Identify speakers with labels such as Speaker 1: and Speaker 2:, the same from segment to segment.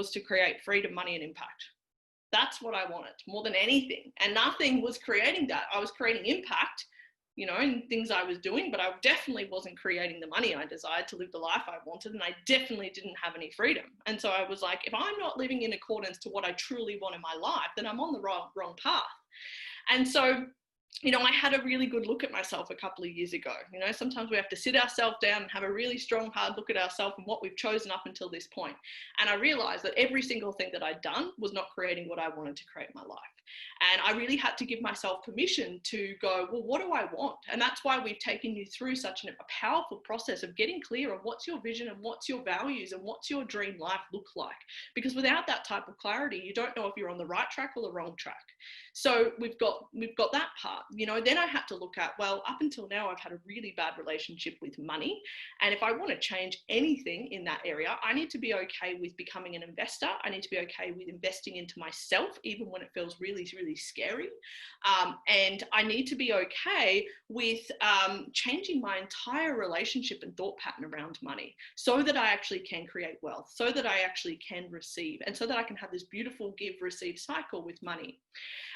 Speaker 1: was to create freedom, money, and impact. That's what I wanted more than anything. And nothing was creating that. I was creating impact, you know, in things I was doing, but I definitely wasn't creating the money I desired to live the life I wanted. And I definitely didn't have any freedom. And so I was like, if I'm not living in accordance to what I truly want in my life, then I'm on the wrong path. And so, you know, I had a really good look at myself a couple of years ago. You know, sometimes we have to sit ourselves down and have a really strong, hard look at ourselves and what we've chosen up until this point. And I realized that every single thing that I'd done was not creating what I wanted to create in my life. And I really had to give myself permission to go, well, what do I want? And that's why we've taken you through such a powerful process of getting clear on what's your vision and what's your values and what's your dream life look like. Because without that type of clarity, you don't know if you're on the right track or the wrong track. So we've got that part, you know. Then I had to look at, well, up until now, I've had a really bad relationship with money. And if I want to change anything in that area, I need to be okay with becoming an investor. I need to be okay with investing into myself, even when it feels really, really scary. And I need to be okay with changing my entire relationship and thought pattern around money so that I actually can create wealth, so that I actually can receive, and so that I can have this beautiful give, receive cycle with money.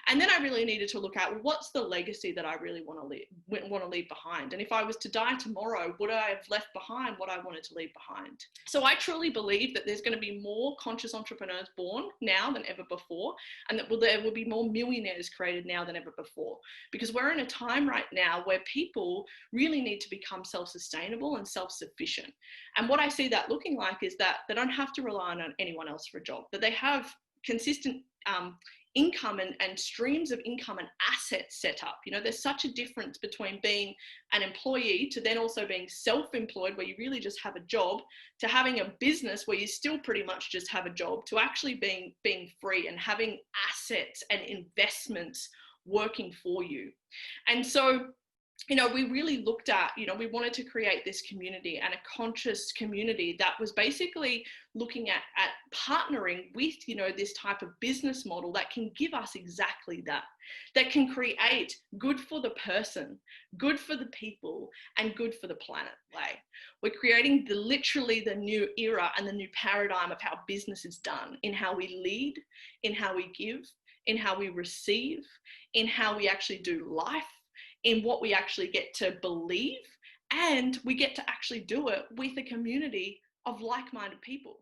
Speaker 1: And then I really needed to look at, well, what's the legacy that I really want to leave behind? And if I was to die tomorrow, would I have left behind what I wanted to leave behind? So I truly believe that there's going to be more conscious entrepreneurs born now than ever before, and that there will be more millionaires created now than ever before, because we're in a time right now where people really need to become self-sustainable and self-sufficient. And what I see that looking like is that they don't have to rely on anyone else for a job, that they have consistent income and streams of income and assets set up. You know, there's such a difference between being an employee to then also being self-employed, where you really just have a job, to having a business where you still pretty much just have a job, to actually being free and having assets and investments working for you. And so, you know, we really looked at, you know, we wanted to create this community, and a conscious community that was basically looking at partnering with, you know, this type of business model that can give us exactly that, that can create good for the person, good for the people, and good for the planet. Like, we're creating literally the new era and the new paradigm of how business is done, in how we lead, in how we give, in how we receive, in how we actually do life, in what we actually get to believe, and we get to actually do it with a community of like-minded people.